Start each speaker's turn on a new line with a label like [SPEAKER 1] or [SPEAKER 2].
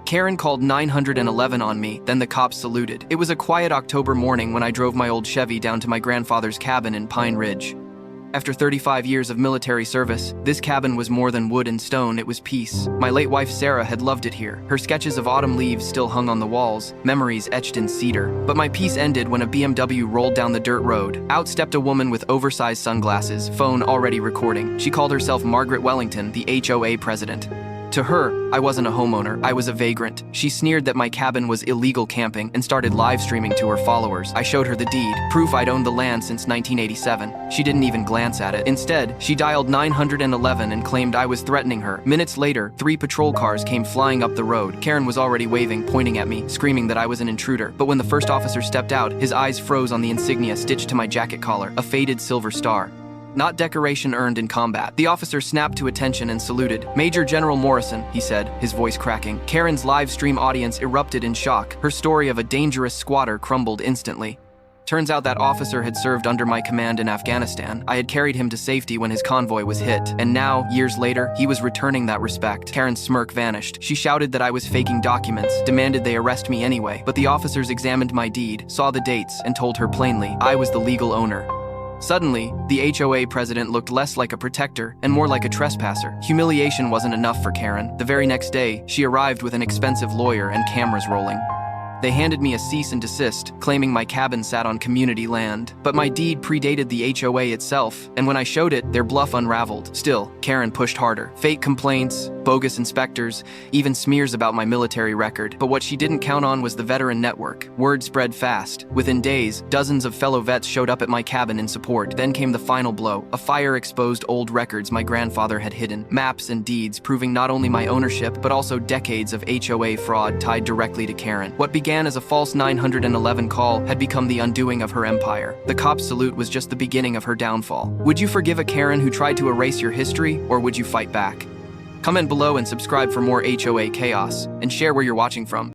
[SPEAKER 1] Karen called 911 on me, then the cops saluted. It was a quiet October morning when I drove my old Chevy down to my grandfather's cabin in Pine Ridge. After 35 years of military service, this cabin was more than wood and stone, it was peace. My late wife Sarah had loved it here. Her sketches of autumn leaves still hung on the walls, memories etched in cedar. But my peace ended when a BMW rolled down the dirt road. Out stepped a woman with oversized sunglasses, phone already recording. She called herself Margaret Wellington, the HOA president. To her, I wasn't a homeowner, I was a vagrant. She sneered that my cabin was illegal camping and started live streaming to her followers. I showed her the deed, proof I'd owned the land since 1987. She didn't even glance at it. Instead, she dialed 911 and claimed I was threatening her. Minutes later, 3 patrol cars came flying up the road. Karen was already waving, pointing at me, screaming that I was an intruder. But when the first officer stepped out, his eyes froze on the insignia stitched to my jacket collar, a faded silver star. Not decoration earned in combat. The officer snapped to attention and saluted. "Major General Morrison," he said, his voice cracking. Karen's live stream audience erupted in shock. Her story of a dangerous squatter crumbled instantly. Turns out that officer had served under my command in Afghanistan. I had carried him to safety when his convoy was hit. And now, years later, he was returning that respect. Karen's smirk vanished. She shouted that I was faking documents, demanded they arrest me anyway. But the officers examined my deed, saw the dates, and told her plainly, I was the legal owner. Suddenly, the HOA president looked less like a protector and more like a trespasser. Humiliation wasn't enough for Karen. The very next day, she arrived with an expensive lawyer and cameras rolling. They handed me a cease and desist, claiming my cabin sat on community land. But my deed predated the HOA itself, and when I showed it, their bluff unraveled. Still, Karen pushed harder. Fake complaints, bogus inspectors, even smears about my military record. But what she didn't count on was the veteran network. Word spread fast. Within days, dozens of fellow vets showed up at my cabin in support. Then came the final blow. A fire exposed old records my grandfather had hidden. Maps and deeds proving not only my ownership, but also decades of HOA fraud tied directly to Karen. What began as a false 911 call had become the undoing of her empire. The cop's salute was just the beginning of her downfall. Would you forgive a Karen who tried to erase your history, or would you fight back? Comment below and subscribe for more HOA chaos, and share where you're watching from.